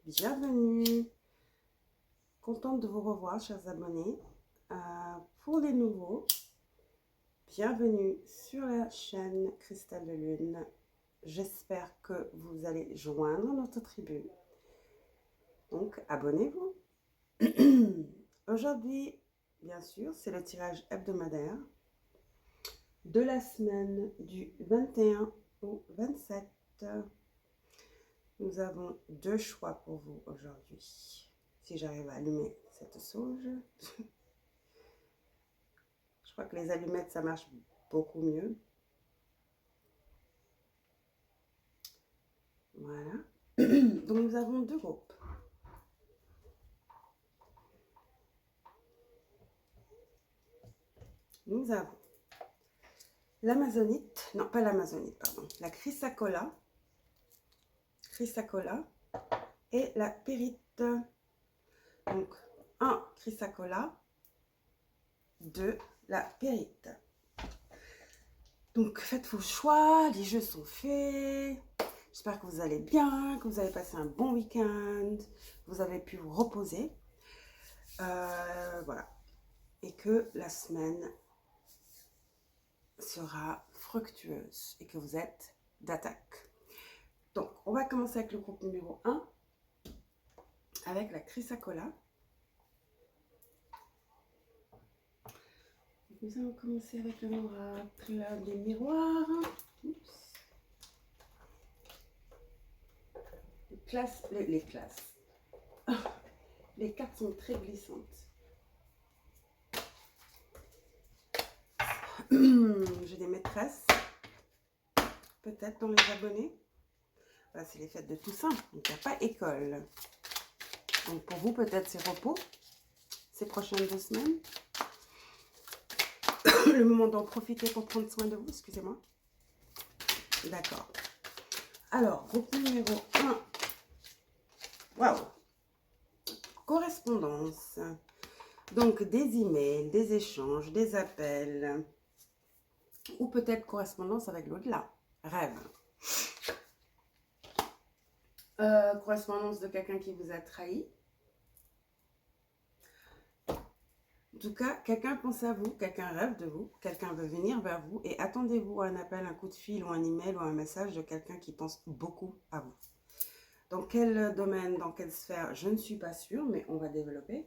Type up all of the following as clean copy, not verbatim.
bienvenue. Contente de vous revoir, chers abonnés. Pour les nouveaux, bienvenue sur la chaîne Cristal de Lune. J'espère que vous allez joindre notre tribu. Donc, abonnez-vous. Aujourd'hui, bien sûr, c'est le tirage hebdomadaire de la semaine du 21 au 27. Nous avons deux choix pour vous aujourd'hui. Si j'arrive à allumer cette sauge. Je crois que les allumettes, ça marche beaucoup mieux. Voilà. Donc, nous avons deux groupes. Nous avons l'amazonite, non pas l'amazonite, pardon, la chrysacolla et la pyrite. Donc, un chrysacolla, deux la pyrite. Donc, faites vos choix, les jeux sont faits. J'espère que vous allez bien, que vous avez passé un bon week-end, vous avez pu vous reposer. Voilà. Et que la semaine sera fructueuse et que vous êtes d'attaque. Donc, on va commencer avec le groupe numéro 1, avec la chrysacolla. Nous allons commencer avec le miracle des miroirs. Oups. Les cartes sont très glissantes. J'ai des maîtresses, peut-être dans les abonnés. Voilà, c'est les fêtes de Toussaint, donc il n'y a pas école. Donc pour vous, peut-être c'est repos, ces prochaines 2 semaines. Le moment d'en profiter pour prendre soin de vous, excusez-moi. D'accord. Alors, groupe numéro 1. Waouh! Correspondance. Donc, des emails, des échanges, des appels. Ou peut-être correspondance avec l'au-delà. Rêve. Correspondance de quelqu'un qui vous a trahi. En tout cas, quelqu'un pense à vous, quelqu'un rêve de vous, quelqu'un veut venir vers vous et attendez-vous à un appel, un coup de fil ou un email ou un message de quelqu'un qui pense beaucoup à vous. Dans quel domaine, dans quelle sphère, je ne suis pas sûre, mais on va développer.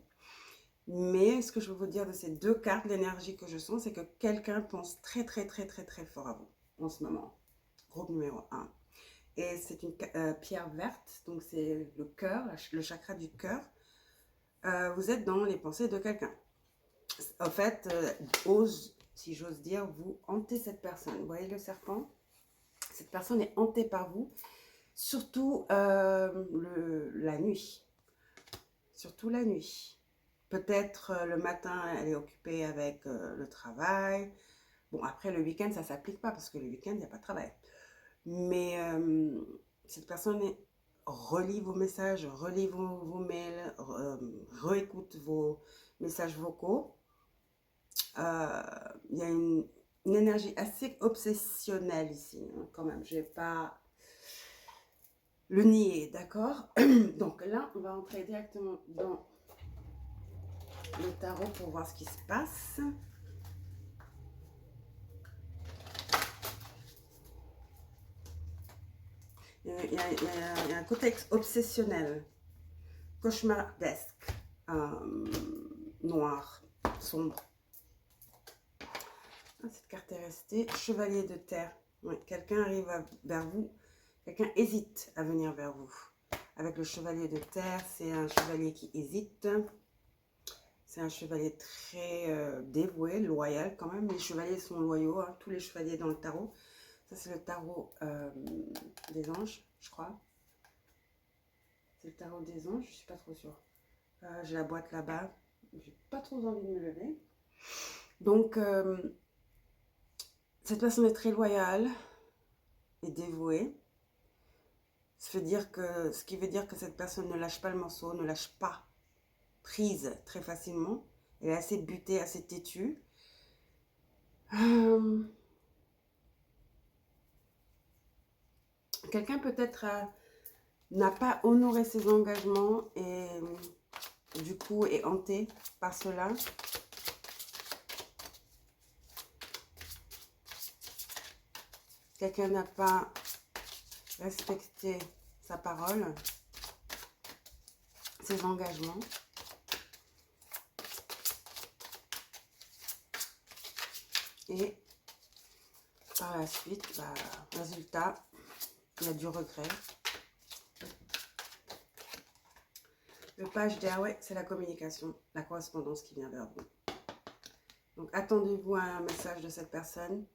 Mais ce que je veux vous dire de ces deux cartes, l'énergie que je sens, c'est que quelqu'un pense très fort à vous en ce moment. Groupe numéro 1. Et c'est une pierre verte, donc c'est le cœur, le chakra du cœur. Vous êtes dans les pensées de quelqu'un. En fait, si j'ose dire, vous hantez cette personne. Vous voyez le serpent? Cette personne est hantée par vous, surtout la nuit. Surtout la nuit. Peut-être le matin, elle est occupée avec le travail. Bon, après, le week-end, ça ne s'applique pas parce que le week-end, il n'y a pas de travail. Mais cette personne relit vos messages, relit vos mails, réécoute vos messages vocaux. Il y a une énergie assez obsessionnelle ici, hein, quand même. Je ne vais pas le nier, d'accord? Donc là, on va entrer directement dans le tarot pour voir ce qui se passe. Il y a un côté obsessionnel, cauchemardesque, noir, sombre. Cette carte est restée. Chevalier de terre. Ouais, quelqu'un arrive vers vous. Quelqu'un hésite à venir vers vous. Avec le chevalier de terre, c'est un chevalier qui hésite. C'est un chevalier très dévoué, loyal quand même. Les chevaliers sont loyaux, hein, tous les chevaliers dans le tarot. Ça, c'est le tarot des anges, je crois. C'est le tarot des anges, je ne suis pas trop sûre. J'ai la boîte là-bas. J'ai pas trop envie de me lever. Donc, cette personne est très loyale et dévouée. Ce qui veut dire que cette personne ne lâche pas le morceau, ne lâche pas prise très facilement. Elle est assez butée, assez têtue. Quelqu'un peut-être n'a pas honoré ses engagements et du coup est hanté par cela. Quelqu'un n'a pas respecté sa parole, ses engagements. Et par la suite, bah, résultat, il y a du regret. Le page D, ah ouais, c'est la communication, la correspondance qui vient vers vous. Donc, attendez-vous à un message de cette personne,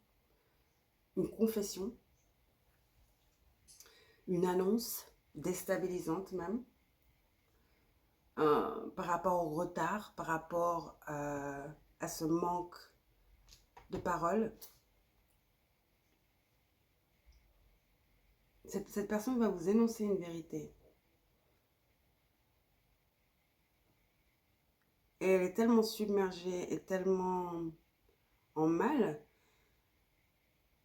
une confession, une annonce déstabilisante même, par rapport au retard, par rapport à ce manque de parole. Cette personne va vous énoncer une vérité. Et elle est tellement submergée et tellement en mal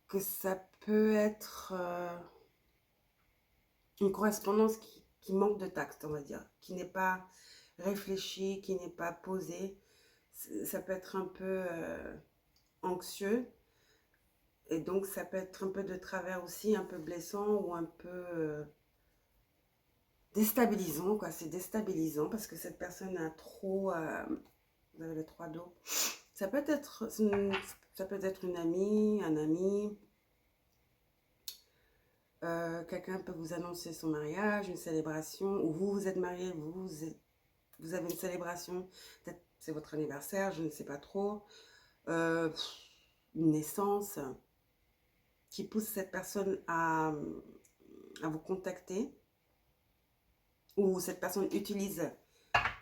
que ça peut être une correspondance qui manque de tact, on va dire, qui n'est pas réfléchie, qui n'est pas posée. Ça peut être un peu anxieux et donc ça peut être un peu de travers aussi, un peu blessant ou un peu déstabilisant, quoi. C'est déstabilisant parce que cette personne a trop... vous avez les 3 dos. Ça peut être une amie, un ami. Quelqu'un peut vous annoncer son mariage, une célébration, ou vous êtes marié, vous avez une célébration, peut-être c'est votre anniversaire, je ne sais pas trop, une naissance qui pousse cette personne à vous contacter, ou cette personne utilise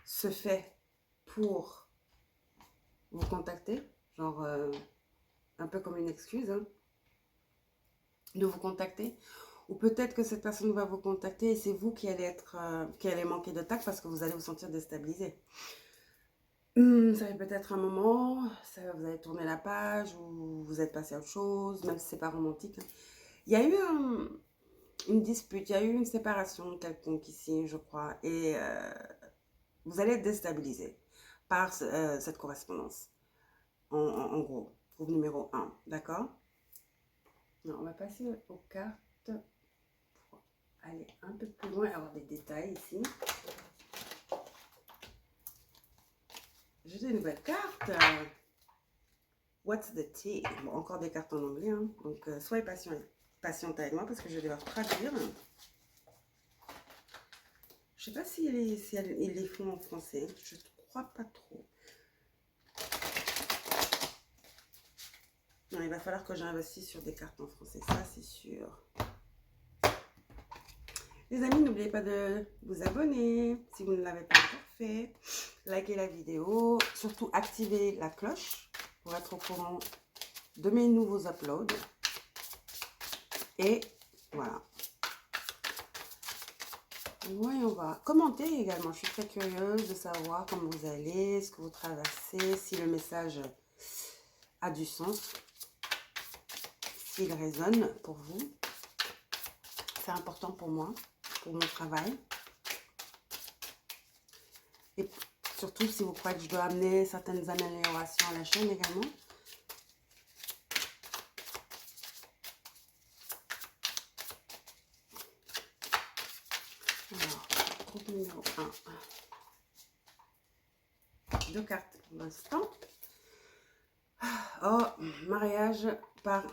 ce fait pour vous contacter, genre un peu comme une excuse hein, de vous contacter. Ou peut-être que cette personne va vous contacter et c'est vous qui allez manquer de tact parce que vous allez vous sentir déstabilisé. Ça fait peut-être un moment, vous allez tourner la page ou vous êtes passé à autre chose, même si c'est pas romantique. Il y a eu une dispute, il y a eu une séparation quelconque ici, je crois, et vous allez être déstabilisé par cette correspondance. En gros, groupe numéro 1, d'accord? On va passer aux cartes pour aller un peu plus loin et avoir des détails ici. J'ai des nouvelles cartes. What's the tea? Bon, encore des cartes en anglais, hein. Donc soyez patiente avec moi parce que je vais devoir traduire. Je sais pas si ils les font en français. Je ne crois pas trop. Non, il va falloir que j'investisse sur des cartes en français, ça c'est sûr. Les amis, n'oubliez pas de vous abonner si vous ne l'avez pas encore fait. Likez la vidéo, surtout activez la cloche pour être au courant de mes nouveaux uploads. Et voilà. Voyons voir. Commentez également. Je suis très curieuse de savoir comment vous allez, ce que vous traversez, si le message a du sens, s'il résonne pour vous. C'est important pour moi, pour mon travail. Et surtout si vous croyez que je dois amener certaines améliorations à la chaîne également. Alors, groupe numéro 1. 2 cartes pour l'instant. Oh, mariage par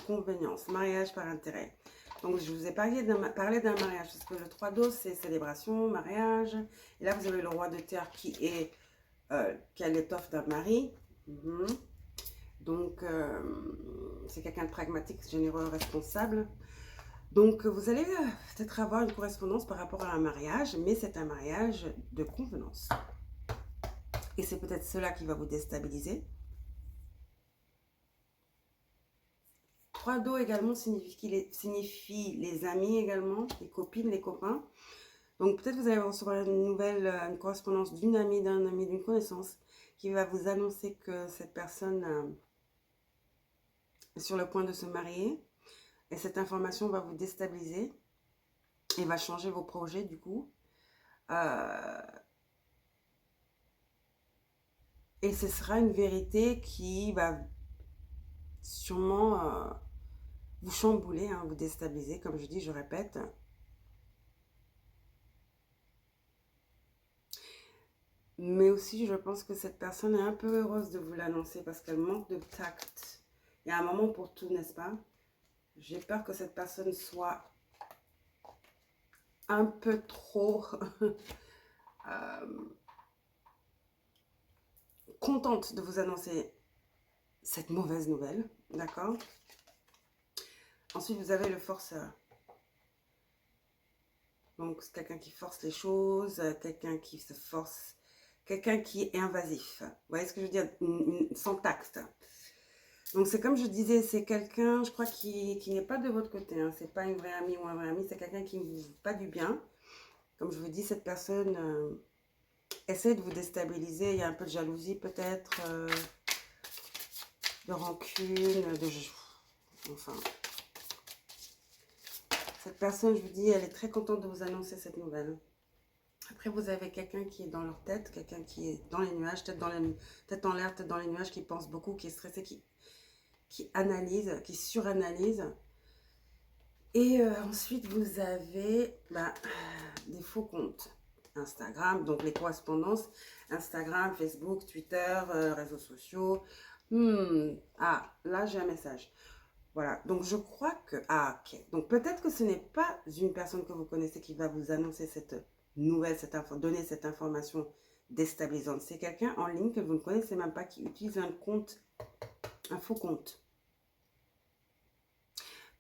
convenience, mariage par intérêt. Donc, je vous ai parlé d'un mariage, parce que le 3 d'eau, c'est célébration, mariage. Et là, vous avez le roi de terre qui a l'étoffe d'un mari. Donc, c'est quelqu'un de pragmatique, généreux, responsable. Donc, vous allez peut-être avoir une correspondance par rapport à un mariage, mais c'est un mariage de convenance. Et c'est peut-être cela qui va vous déstabiliser. 3 d'eau également signifie les amis également, les copines, les copains. Donc peut-être vous allez recevoir une correspondance d'une amie, d'un ami, d'une connaissance qui va vous annoncer que cette personne est sur le point de se marier. Et cette information va vous déstabiliser. Il va changer vos projets du coup. Euh, et ce sera une vérité qui va sûrement vous chambouler, hein, vous déstabiliser, comme je dis, je répète. Mais aussi, je pense que cette personne est un peu heureuse de vous l'annoncer parce qu'elle manque de tact. Il y a un moment pour tout, n'est-ce pas? J'ai peur que cette personne soit un peu trop contente de vous annoncer cette mauvaise nouvelle, d'accord? Ensuite, vous avez le forceur. Donc, c'est quelqu'un qui force les choses, quelqu'un qui se force, quelqu'un qui est invasif. Vous voyez ce que je veux dire? Sans tact. Donc, c'est comme je disais, c'est quelqu'un, je crois, qui n'est pas de votre côté. Hein. C'est pas une vraie amie ou un vrai ami, c'est quelqu'un qui ne vous veut pas du bien. Comme je vous dis, cette personne essaie de vous déstabiliser. Il y a un peu de jalousie peut-être, de rancune, enfin... Cette personne, je vous dis, elle est très contente de vous annoncer cette nouvelle. Après, vous avez quelqu'un qui est dans leur tête, quelqu'un qui est dans les nuages, tête en l'air, tête dans les nuages, qui pense beaucoup, qui est stressé, qui analyse, qui suranalyse. Et ensuite, vous avez des faux comptes. Instagram, donc les correspondances, Instagram, Facebook, Twitter, réseaux sociaux. Ah, là, j'ai un message. Voilà, donc je crois que... Ah, ok. Donc peut-être que ce n'est pas une personne que vous connaissez qui va vous annoncer cette nouvelle, donner cette information déstabilisante. C'est quelqu'un en ligne que vous ne connaissez même pas qui utilise un compte, un faux compte.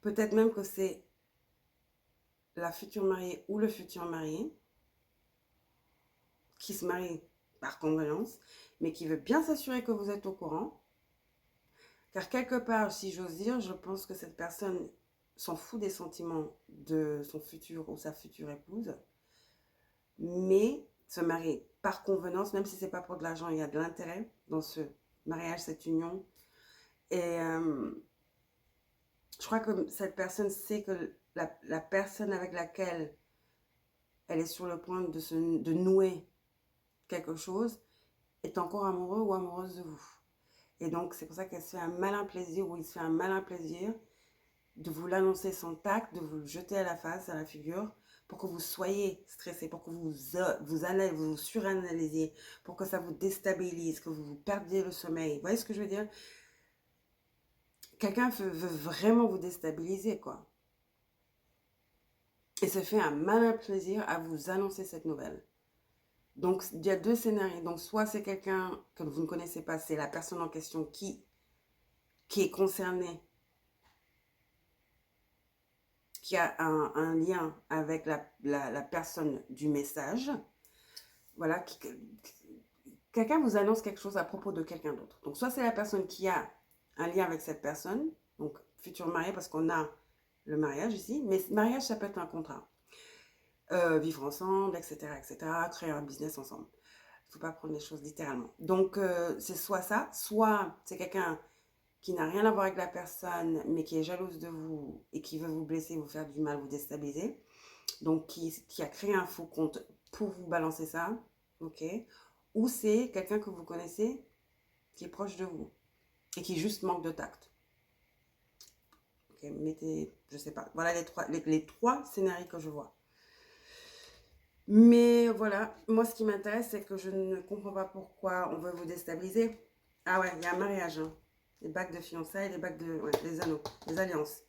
Peut-être même que c'est la future mariée ou le futur marié qui se marie par convenance, mais qui veut bien s'assurer que vous êtes au courant. Car quelque part, si j'ose dire, je pense que cette personne s'en fout des sentiments de son futur ou sa future épouse, mais se marie par convenance, même si c'est pas pour de l'argent, il y a de l'intérêt dans ce mariage, cette union. Et je crois que cette personne sait que la personne avec laquelle elle est sur le point de nouer quelque chose est encore amoureux ou amoureuse de vous. Et donc, c'est pour ça qu'elle se fait un malin plaisir, ou il se fait un malin plaisir de vous l'annoncer sans tact, de vous le jeter à la face, à la figure, pour que vous soyez stressé, pour que vous suranalysiez, pour que ça vous déstabilise, que vous perdiez le sommeil. Vous voyez ce que je veux dire? Quelqu'un veut vraiment vous déstabiliser, quoi. Et se fait un malin plaisir à vous annoncer cette nouvelle. Donc, il y a deux scénarios. Donc, soit c'est quelqu'un que vous ne connaissez pas, c'est la personne en question qui est concernée, qui a un lien avec la personne du message. Voilà, quelqu'un vous annonce quelque chose à propos de quelqu'un d'autre. Donc, soit c'est la personne qui a un lien avec cette personne, donc futur marié, parce qu'on a le mariage ici, mais mariage, ça peut être un contrat. Vivre ensemble, etc., etc., créer un business ensemble. Il ne faut pas prendre les choses littéralement. Donc, c'est soit ça, soit c'est quelqu'un qui n'a rien à voir avec la personne, mais qui est jalouse de vous et qui veut vous blesser, vous faire du mal, vous déstabiliser. Donc, qui a créé un faux compte pour vous balancer ça, ok? Ou c'est quelqu'un que vous connaissez qui est proche de vous et qui juste manque de tact. Ok, mettez, je sais pas. Voilà les trois scénarios que je vois. Mais voilà, moi ce qui m'intéresse, c'est que je ne comprends pas pourquoi on veut vous déstabiliser. Ah ouais, il y a un mariage, hein. Les bagues de fiançailles, les bagues de... Ouais, les anneaux, les alliances.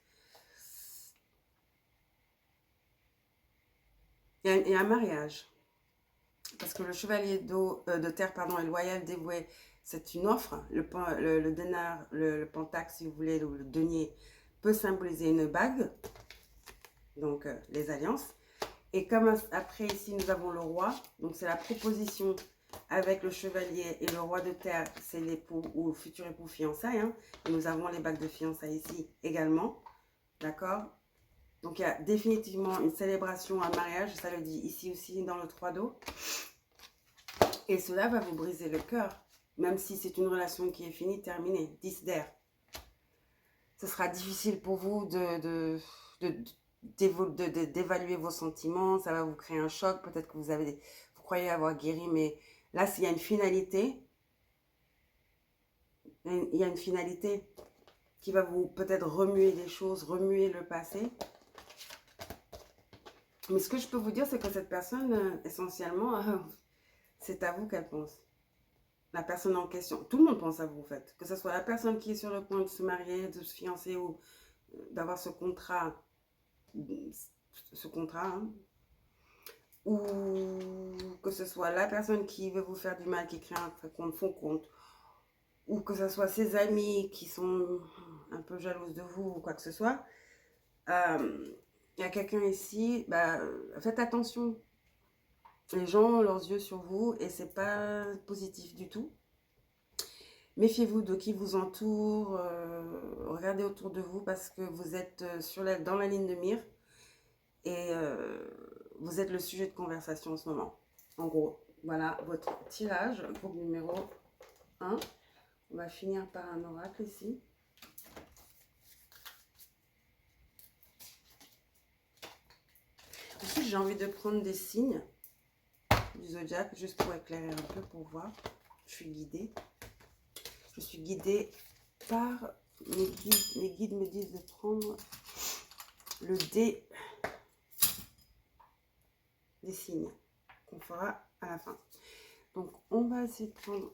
Il y a un mariage. Parce que le chevalier de terre pardon, est loyal, dévoué. C'est une offre. Le denar, le pentacle, si vous voulez, le denier, peut symboliser une bague. Donc, les alliances. Et comme après, ici, nous avons le roi. Donc, c'est la proposition avec le chevalier et le roi de terre. C'est l'époux ou le futur époux fiançailles. Hein. Et nous avons les bagues de fiançailles ici également. D'accord? Donc, il y a définitivement une célébration, un mariage. Ça le dit ici aussi dans le 3 d'eau. Et cela va vous briser le cœur. Même si c'est une relation qui est finie, terminée. 10 d'air. Ce sera difficile pour vous d'évaluer vos sentiments, ça va vous créer un choc, peut-être que vous croyez avoir guéri, mais là, s'il y a une finalité, il y a une finalité qui va vous peut-être remuer des choses, remuer le passé. Mais ce que je peux vous dire, c'est que cette personne, essentiellement, c'est à vous qu'elle pense. La personne en question. Tout le monde pense à vous, en fait. Que ce soit la personne qui est sur le point de se marier, de se fiancer ou d'avoir ce contrat, hein, ou que ce soit la personne qui veut vous faire du mal, qui crée un compte, ou que ce soit ses amis qui sont un peu jalouses de vous ou quoi que ce soit. Il y a quelqu'un ici, faites attention. Les gens ont leurs yeux sur vous et c'est pas positif du tout. Méfiez-vous de qui vous entoure, regardez autour de vous parce que vous êtes dans la ligne de mire et vous êtes le sujet de conversation en ce moment. En gros, voilà votre tirage, groupe numéro 1. On va finir par un oracle ici. Ensuite, j'ai envie de prendre des signes du zodiaque juste pour éclairer un peu, pour voir. Je suis guidée. Je suis guidée par mes guides. Mes guides me disent de prendre le dé des signes qu'on fera à la fin. Donc, on va essayer de prendre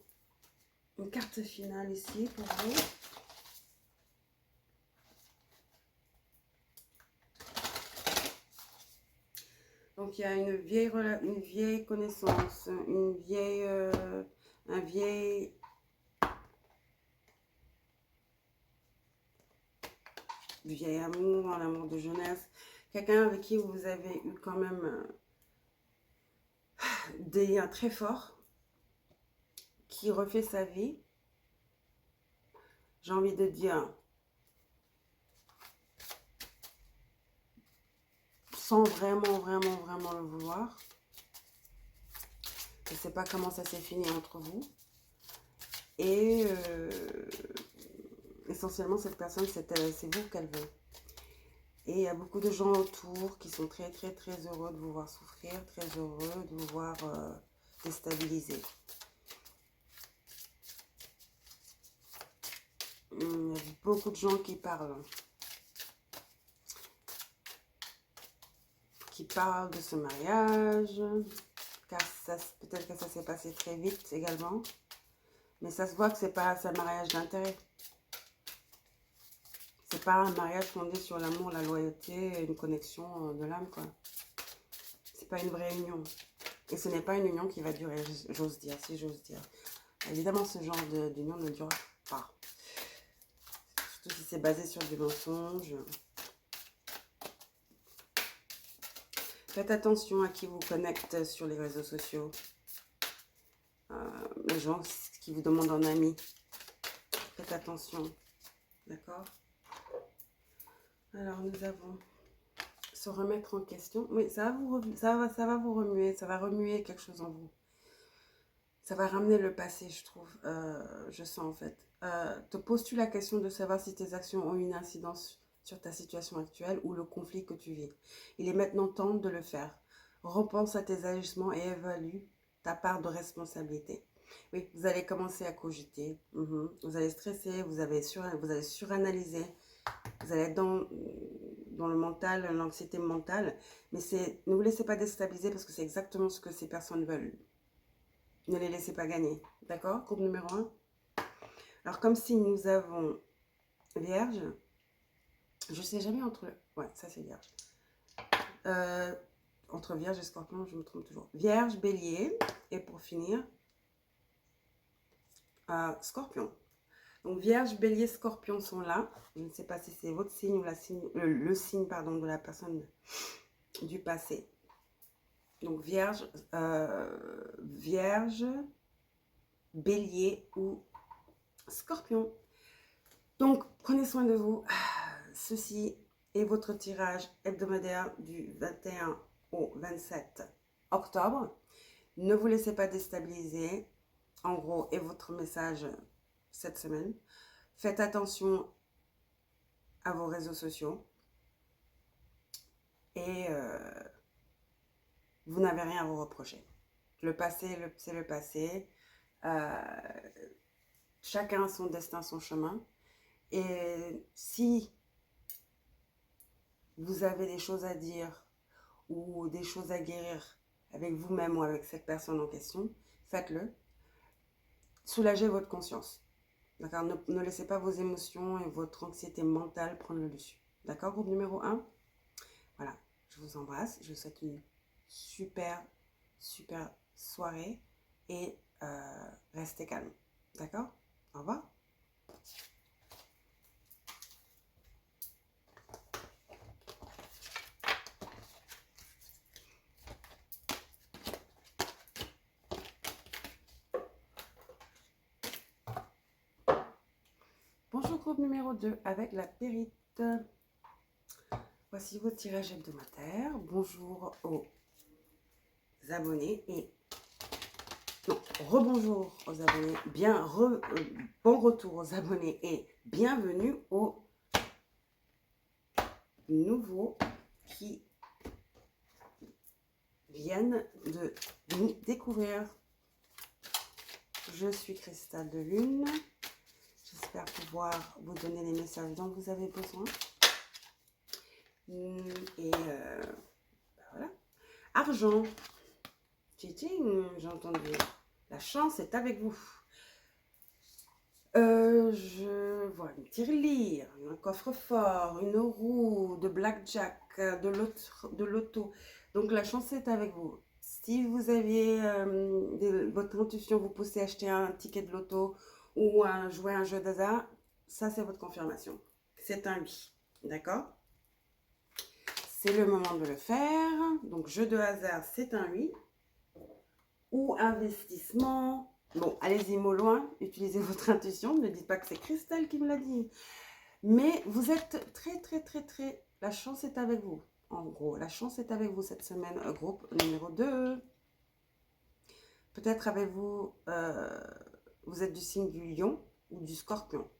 une carte finale ici pour vous. Donc, il y a une vieille connaissance, un vieil amour, un amour de jeunesse. Quelqu'un avec qui vous avez eu quand même des liens très forts, qui refait sa vie. J'ai envie de dire, sans vraiment le vouloir. Je ne sais pas comment ça s'est fini entre vous. Et essentiellement, cette personne, c'est vous qu'elle veut. Et il y a beaucoup de gens autour qui sont très heureux de vous voir souffrir, très heureux de vous voir déstabiliser. Il y a beaucoup de gens qui parlent. Qui parlent de ce mariage. Car peut-être que ça s'est passé très vite également. Mais ça se voit que c'est pas un mariage d'intérêt. C'est pas un mariage fondé sur l'amour, la loyauté, une connexion de l'âme, quoi. C'est pas une vraie union. Et ce n'est pas une union qui va durer, j'ose dire, si j'ose dire. Évidemment, ce genre d'union ne dure pas. Surtout si c'est basé sur du mensonge. Faites attention à qui vous connecte sur les réseaux sociaux. Les gens qui vous demandent en ami. Faites attention. D'accord? Alors, nous avons se remettre en question. Oui, ça va vous remuer. Ça va remuer quelque chose en vous. Ça va ramener le passé, je trouve. Je sens, en fait. Te poses-tu la question de savoir si tes actions ont une incidence sur ta situation actuelle ou le conflit que tu vis? Il est maintenant temps de le faire. Repense à tes agissements et évalue ta part de responsabilité. Oui, vous allez commencer à cogiter. Vous allez stresser, vous allez suranalyser. Vous allez être dans le mental, l'anxiété mentale. Mais ne vous laissez pas déstabiliser parce que c'est exactement ce que ces personnes veulent. Ne les laissez pas gagner. D'accord? Groupe numéro 1. Alors, comme si nous avons Vierge, je ne sais jamais entre... Ouais, ça c'est Vierge. Entre Vierge et Scorpion, je me trompe toujours. Vierge, Bélier. Et pour finir, Scorpion. Donc, Vierge, Bélier, Scorpion sont là. Je ne sais pas si c'est votre signe ou le signe pardon, de la personne du passé. Donc, Vierge, Bélier ou Scorpion. Donc, prenez soin de vous. Ceci est votre tirage hebdomadaire du 21 au 27 octobre. Ne vous laissez pas déstabiliser. En gros, est votre message cette semaine. Faites attention à vos réseaux sociaux. et vous n'avez rien à vous reprocher. Le passé, c'est le passé. Chacun a son destin, son chemin. Et si vous avez des choses à dire ou des choses à guérir avec vous-même ou avec cette personne en question, faites-le. Soulagez votre conscience. D'accord? Ne laissez pas vos émotions et votre anxiété mentale prendre le dessus. D'accord, groupe numéro 1? Voilà, je vous embrasse. Je vous souhaite une super, super soirée et restez calme. D'accord? Au revoir. Bonjour groupe numéro 2 avec la périte. Voici votre tirage hebdomadaire. Bonjour aux abonnés et... Non, rebonjour aux abonnés. Bon retour aux abonnés et bienvenue aux nouveaux qui viennent de nous découvrir. Je suis Cristal de Lune. J'espère pouvoir vous donner les messages dont vous avez besoin. Et voilà. Argent. Tching, j'ai entendu. La chance est avec vous. Je vois une tirelire, un coffre-fort, une roue, de blackjack, de loto. Donc la chance est avec vous. Si vous aviez votre intuition vous poussez à acheter un ticket de loto ou à jouer à un jeu d'hasard, ça c'est votre confirmation. C'est un oui. D'accord? C'est le moment de le faire. Donc jeu de hasard, c'est un oui. Ou investissement. Bon, allez-y mot loin, utilisez votre intuition, ne dites pas que c'est Cristal qui me l'a dit. Mais vous êtes très... La chance est avec vous. En gros, la chance est avec vous cette semaine, groupe numéro 2. Peut-être avez-vous, vous êtes du signe du lion ou du scorpion.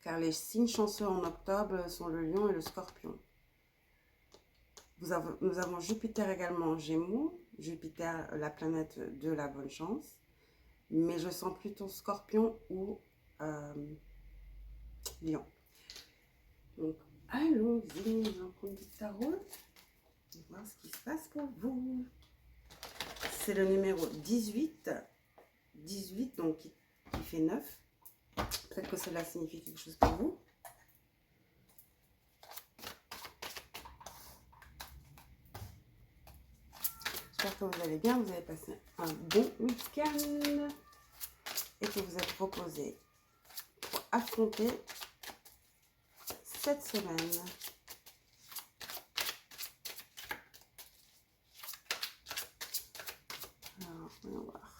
Car les signes chanceux en octobre sont le lion et le scorpion. Nous avons Jupiter également en Gémeaux. Jupiter, la planète de la bonne chance. Mais je sens plutôt Scorpion ou Lion. Donc, allons-y, on va prendre du tarot. On va voir ce qui se passe pour vous. C'est le numéro 18. 18, donc qui fait 9. Peut-être que cela signifie quelque chose pour vous. J'espère que vous allez bien, vous avez passé un bon week-end et que vous êtes reposé pour affronter cette semaine. Alors, voyons voir.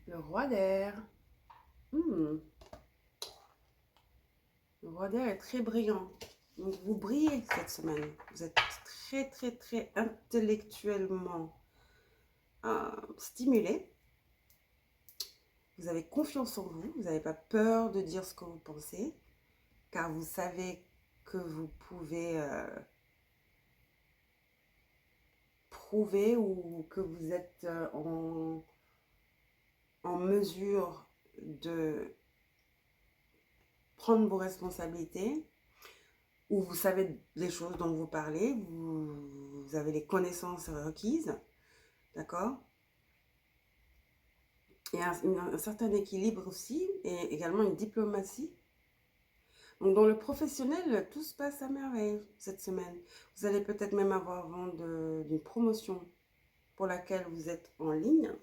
Le roi d'air. Le roi d'air est très brillant. Donc, vous brillez cette semaine. Vous êtes très intellectuellement stimulé. Vous avez confiance en vous. Vous n'avez pas peur de dire ce que vous pensez. Car vous savez que vous pouvez prouver ou que vous êtes en mesure de prendre vos responsabilités, ou vous savez les choses dont vous parlez, vous avez les connaissances requises, d'accord? Il y a un certain équilibre aussi, et également une diplomatie. Donc dans le professionnel, tout se passe à merveille cette semaine. Vous allez peut-être même avoir vent d'une promotion pour laquelle vous êtes en ligne.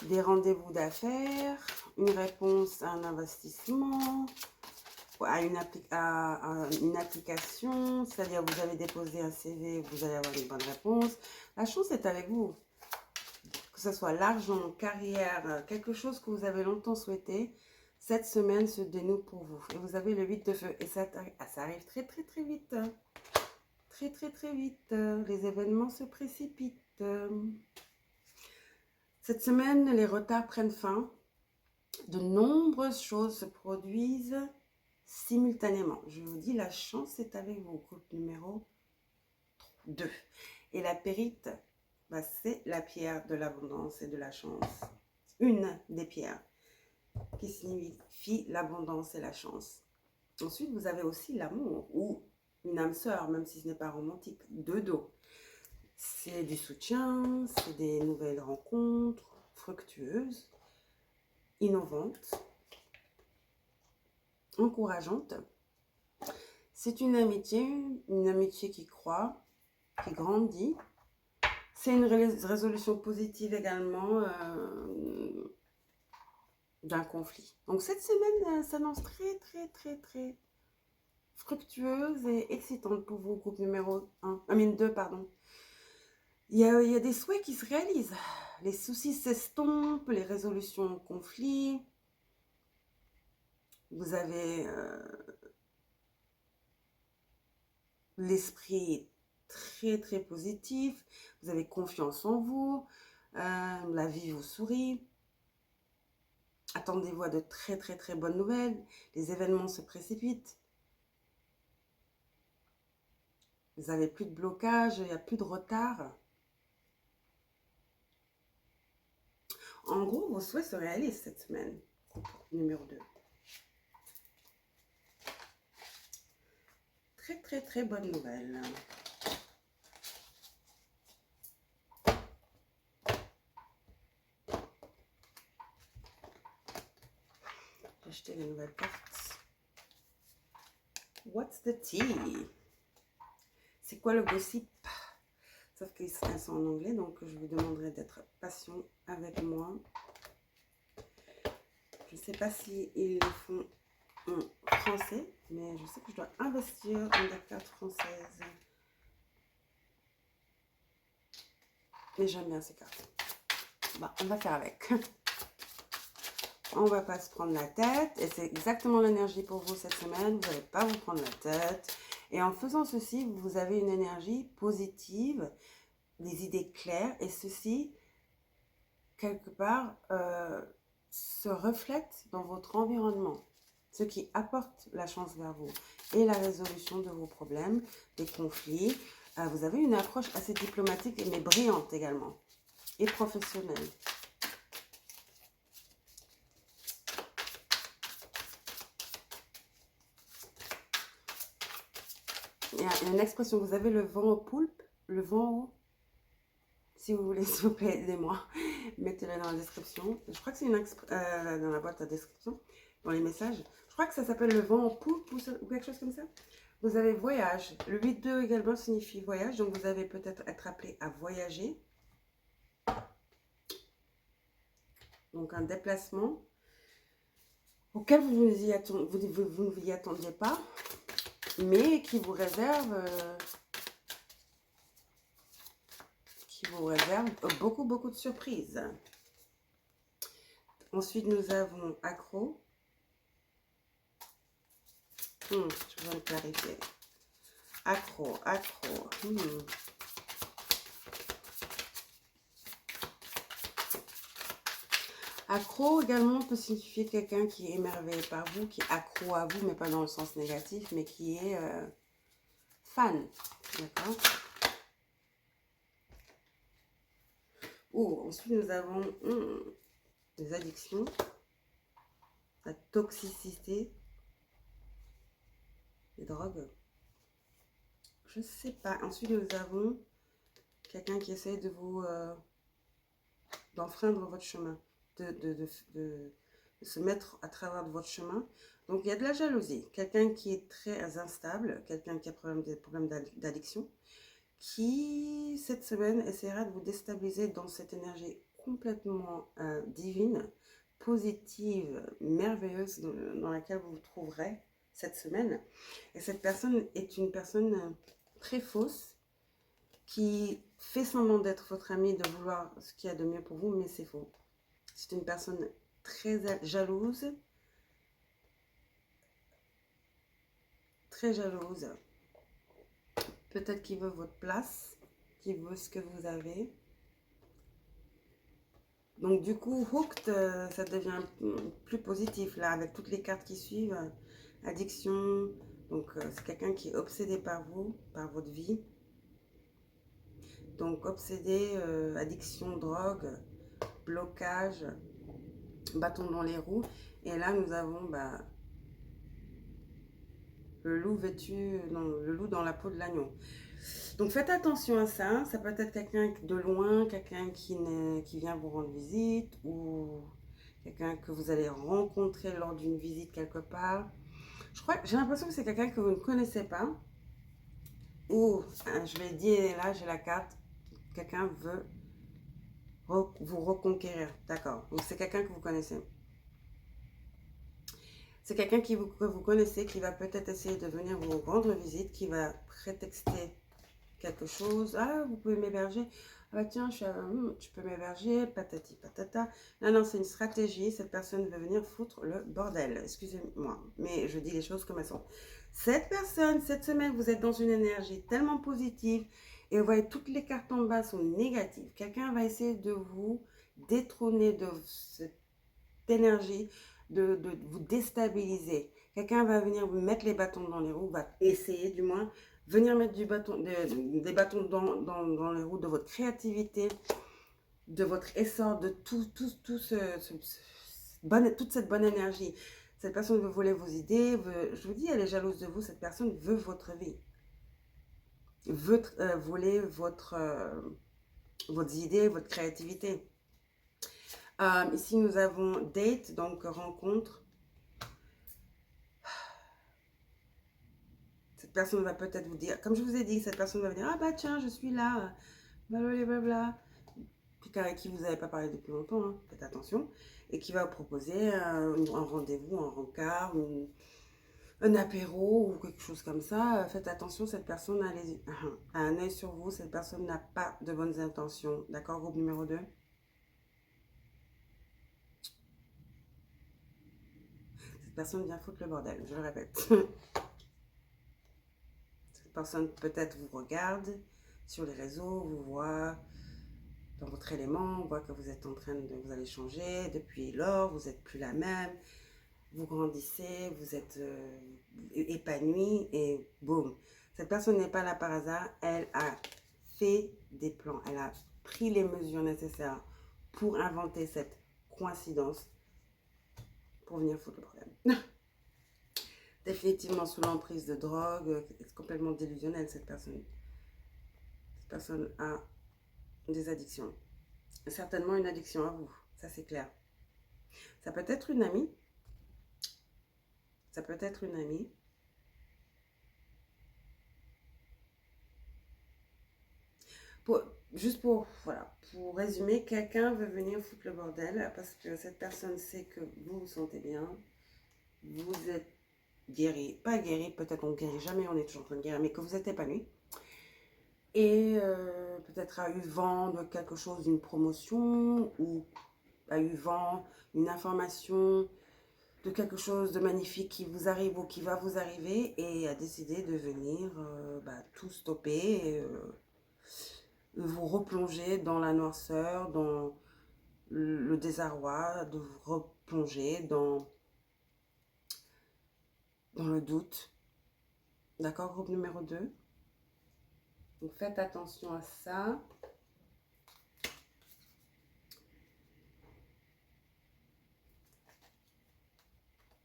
Des rendez-vous d'affaires, une réponse à un investissement, à une application, c'est-à-dire vous avez déposé un CV, vous allez avoir une bonne réponse. La chance est avec vous. Que ce soit l'argent, carrière, quelque chose que vous avez longtemps souhaité, cette semaine se dénoue pour vous. Et vous avez le 8 de feu. Et ça arrive très vite. Très vite. Les événements se précipitent. Cette semaine, les retards prennent fin. De nombreuses choses se produisent simultanément. Je vous dis, la chance est avec vous, groupe numéro 2. Et la périte, bah, c'est la pierre de l'abondance et de la chance. Une des pierres qui signifie l'abondance et la chance. Ensuite, vous avez aussi l'amour ou une âme sœur, même si ce n'est pas romantique, de dos. C'est du soutien, c'est des nouvelles rencontres fructueuses, innovantes, encourageantes. C'est une amitié qui croît, qui grandit. C'est une résolution positive également d'un conflit. Donc cette semaine s'annonce très fructueuse et excitante pour vous, groupe numéro 2, pardon. Il y a des souhaits qui se réalisent. Les soucis s'estompent, les résolutions conflits. Vous avez l'esprit très positif. Vous avez confiance en vous. La vie vous sourit. Attendez-vous à de très bonnes nouvelles. Les événements se précipitent. Vous n'avez plus de blocage, il n'y a plus de retard. En gros, vos souhaits se réalisent cette semaine. Numéro 2. Très bonne nouvelle. J'ai acheté les nouvelles cartes. What's the tea? C'est quoi le gossip? Sauf qu'elles sont en anglais, donc je vous demanderai d'être patient avec moi. Je ne sais pas s'ils le font en français, mais je sais que je dois investir dans des cartes françaises. Mais j'aime bien ces cartes. Bah, on va faire avec. On va pas se prendre la tête. Et c'est exactement l'énergie pour vous cette semaine. Vous n'allez pas vous prendre la tête. Et en faisant ceci, vous avez une énergie positive, des idées claires. Et ceci, quelque part, se reflète dans votre environnement. Ce qui apporte la chance vers vous et la résolution de vos problèmes, des conflits. Vous avez une approche assez diplomatique mais brillante également. Et professionnelle. Il y a une expression, vous avez le vent au poulpe, le vent au... Si vous voulez, s'il vous plaît, aidez-moi. Mettez-le dans la description. Je crois que c'est dans la boîte à description, dans les messages. Je crois que ça s'appelle le vent au poulpe ou quelque chose comme ça. Vous avez voyage. Le 8-2 également signifie voyage. Donc, vous allez peut-être être appelé à voyager. Donc, un déplacement auquel vous ne vous y attendiez pas, mais qui vous réserve... beaucoup de surprises. Ensuite, nous avons accro. Je vais le clarifier. Accro. Accro également peut signifier quelqu'un qui est émerveillé par vous, qui est accro à vous, mais pas dans le sens négatif, mais qui est fan. D'accord? Ensuite, nous avons des addictions, la toxicité, les drogues. Je ne sais pas. Ensuite, nous avons quelqu'un qui essaie de vous... d'enfreindre votre chemin, de se mettre à travers de votre chemin. Donc, il y a de la jalousie. Quelqu'un qui est très instable, quelqu'un qui a des problèmes d'addiction, qui, cette semaine, essaiera de vous déstabiliser dans cette énergie complètement divine, positive, merveilleuse, dans laquelle vous vous trouverez cette semaine. Et cette personne est une personne très fausse, qui fait semblant d'être votre ami, de vouloir ce qu'il y a de mieux pour vous, mais c'est faux. C'est une personne très jalouse. Très jalouse. Peut-être qu'il veut votre place, qu'il veut ce que vous avez. Donc du coup, hooked, ça devient plus positif là, avec toutes les cartes qui suivent. Addiction, donc c'est quelqu'un qui est obsédé par vous, par votre vie. Donc obsédé, addiction, drogue, blocage, bâton dans les roues. Et là, nous avons le loup vêtu, non, le loup dans la peau de l'agneau. Donc faites attention à ça. Ça peut être quelqu'un de loin, quelqu'un qui vient vous rendre visite ou quelqu'un que vous allez rencontrer lors d'une visite quelque part. J'ai l'impression que c'est quelqu'un que vous ne connaissez pas. Ou, je vais dire, là j'ai la carte, quelqu'un veut vous reconquérir. D'accord. Donc c'est quelqu'un que vous connaissez. C'est quelqu'un que vous connaissez qui va peut-être essayer de venir vous rendre visite, qui va prétexter quelque chose. Ah, vous pouvez m'héberger. Ah bah tiens, tu peux m'héberger, patati patata. Non, non, c'est une stratégie. Cette personne veut venir foutre le bordel. Excusez-moi, mais je dis les choses comme elles sont. Cette personne, cette semaine, vous êtes dans une énergie tellement positive et vous voyez toutes les cartes en bas sont négatives. Quelqu'un va essayer de vous détrôner de cette énergie, de vous déstabiliser. Quelqu'un va venir vous mettre les bâtons dans les roues, va essayer du moins venir mettre des bâtons dans les roues de votre créativité, de votre essor, de toute cette bonne énergie. Cette personne veut voler vos idées, je vous dis, elle est jalouse de vous, cette personne veut votre vie, veut voler vos idées, votre créativité. Ici, nous avons date, donc rencontre. Cette personne va peut-être vous dire, comme je vous ai dit, cette personne va vous dire, ah bah tiens, je suis là, blablabla. Quelqu'un avec qui vous n'avez pas parlé depuis longtemps, hein, faites attention. Et qui va vous proposer un rendez-vous, un rencard, un apéro ou quelque chose comme ça. Faites attention, cette personne a un œil sur vous, cette personne n'a pas de bonnes intentions. D'accord, groupe numéro 2. Cette personne vient foutre le bordel, je le répète. Cette personne peut-être vous regarde sur les réseaux, vous voit dans votre élément, on voit que vous êtes en train de, vous allez changer depuis lors, vous n'êtes plus la même, vous grandissez, vous êtes épanoui et boum. Cette personne n'est pas là par hasard, elle a fait des plans, elle a pris les mesures nécessaires pour inventer cette coïncidence pour venir foutre le problème. Définitivement sous l'emprise de drogue, c'est complètement délusionnel cette personne. Cette personne a des addictions. Certainement une addiction à vous, ça c'est clair. Ça peut être une amie. Ça peut être une amie. Juste pour résumer, quelqu'un veut venir foutre le bordel parce que cette personne sait que vous vous sentez bien. Vous êtes guéri, pas guéri, peut-être on ne guérit jamais, on est toujours en train de guérir, mais que vous êtes épanoui. Et peut-être a eu vent de quelque chose, d'une promotion, ou a eu vent d'une information, de quelque chose de magnifique qui vous arrive ou qui va vous arriver, et a décidé de venir tout stopper, et, vous replonger dans la noirceur, dans le désarroi, de vous replonger dans le doute. D'accord, groupe numéro 2. Donc faites attention à ça.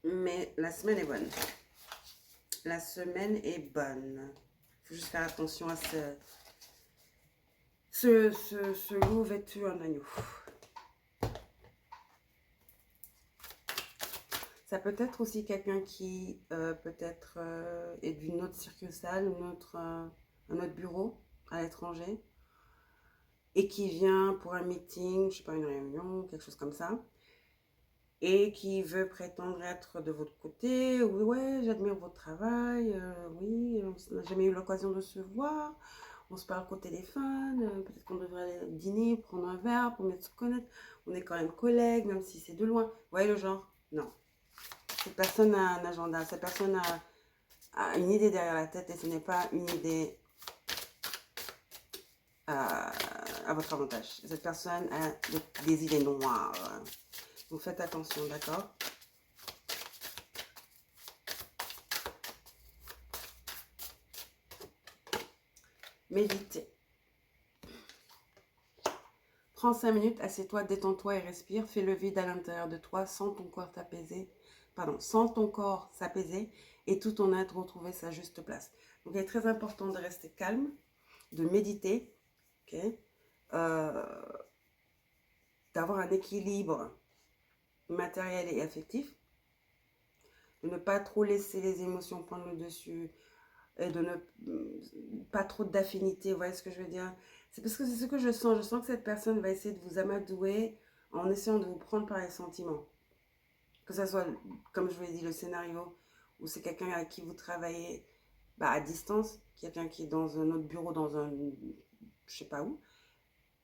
Mais la semaine est bonne. La semaine est bonne. Il faut juste faire attention à ce loup vêtu en agneau. Ça peut être aussi quelqu'un qui peut-être est d'une autre succursale, un autre bureau à l'étranger et qui vient pour un meeting, je sais pas, une réunion, quelque chose comme ça, et qui veut prétendre être de votre côté. Oui, ouais, j'admire votre travail, oui, on n'a jamais eu l'occasion de se voir, on se parle qu'au téléphone, peut-être qu'on devrait aller dîner, prendre un verre pour mieux se connaître, on est quand même collègues, même si c'est de loin. Vous voyez le genre? Non. Cette personne a un agenda, cette personne a une idée derrière la tête et ce n'est pas une idée à votre avantage. Cette personne a des idées noires. Donc faites attention, d'accord? Méditez. Prends 5 minutes, assieds-toi, détends-toi et respire. Fais le vide à l'intérieur de toi, sens ton corps t'apaiser. Pardon, sens ton corps s'apaiser et tout ton être retrouver sa juste place. Donc il est très important de rester calme, de méditer, ok, d'avoir un équilibre matériel et affectif, de ne pas trop laisser les émotions prendre le dessus et de ne pas trop d'affinité, vous voyez ce que je veux dire? C'est parce que c'est ce que je sens. Je sens que cette personne va essayer de vous amadouer en essayant de vous prendre par les sentiments. Que ce soit, comme je vous l'ai dit, le scénario où c'est quelqu'un avec qui vous travaillez à distance, quelqu'un qui est dans un autre bureau, dans un, je sais pas où,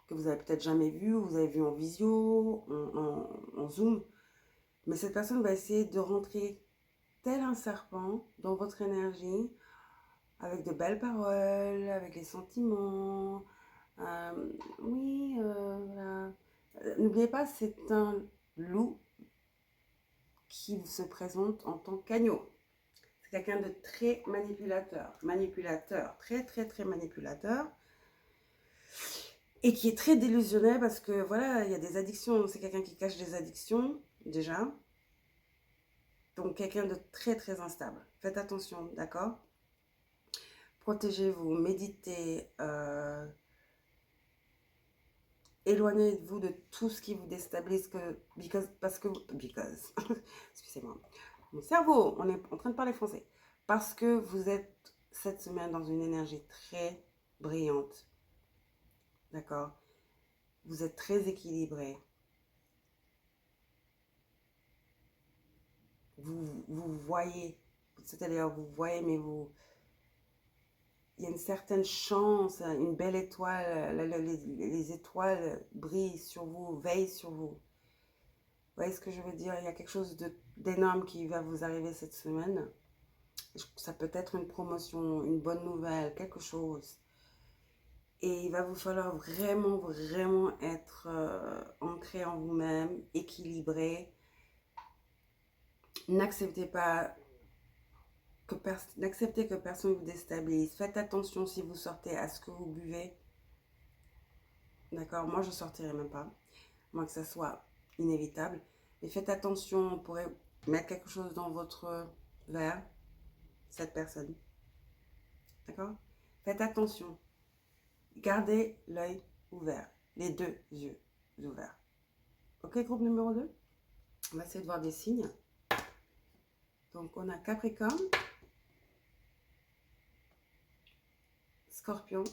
que vous avez peut-être jamais vu, ou vous avez vu en visio, en Zoom. Mais cette personne va essayer de rentrer tel un serpent dans votre énergie, avec de belles paroles, avec les sentiments. Oui, voilà. N'oubliez pas, c'est un loup qui se présente en tant qu'agneau. C'est quelqu'un de très manipulateur. Manipulateur, très très très manipulateur. Et qui est très délusionnel parce que voilà, il y a des addictions. C'est quelqu'un qui cache des addictions, déjà. Donc quelqu'un de très très instable. Faites attention, d'accord? Protégez-vous, méditez, éloignez-vous de tout ce qui vous déstabilise, excusez-moi, mon cerveau, on est en train de parler français, parce que vous êtes cette semaine dans une énergie très brillante, d'accord? Vous êtes très équilibré, vous voyez, c'est-à-dire vous voyez, mais vous, il y a une certaine chance, une belle étoile, les étoiles brillent sur vous, veillent sur vous. Vous voyez ce que je veux dire? Il y a quelque chose d'énorme qui va vous arriver cette semaine. Ça peut être une promotion, une bonne nouvelle, quelque chose. Et il va vous falloir vraiment, vraiment être ancré en vous-même, équilibré. N'acceptez pas n'acceptez que personne vous déstabilise. Faites attention si vous sortez à ce que vous buvez. D'accord? Moi, je ne sortirai même pas. Moi, que ça soit inévitable. Mais faites attention, on pourrait mettre quelque chose dans votre verre, cette personne. D'accord? Faites attention. Gardez l'œil ouvert, les deux yeux ouverts. Ok, groupe numéro 2? On va essayer de voir des signes. Donc, on a Capricorne, Scorpion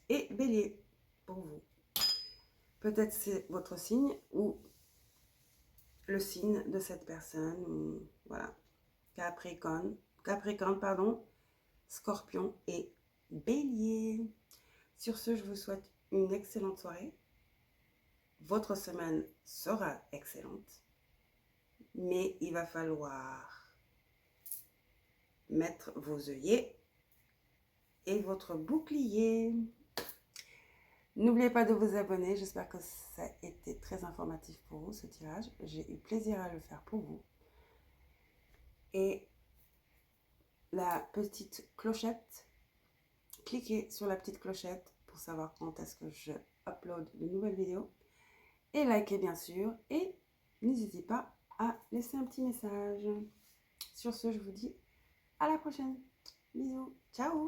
et Bélier pour vous. Peut-être c'est votre signe ou le signe de cette personne. Voilà. Capricorne, pardon, Scorpion et Bélier. Sur ce, je vous souhaite une excellente soirée. Votre semaine sera excellente, mais il va falloir mettre vos œillets et votre bouclier. N'oubliez pas de vous abonner. J'espère que ça a été très informatif pour vous, ce tirage. J'ai eu plaisir à le faire pour vous. Et la petite clochette, cliquez sur la petite clochette pour savoir quand est-ce que je upload de nouvelles vidéos. Et likez bien sûr. Et n'hésitez pas à laisser un petit message. Sur ce, je vous dis à la prochaine. Bisous. Ciao.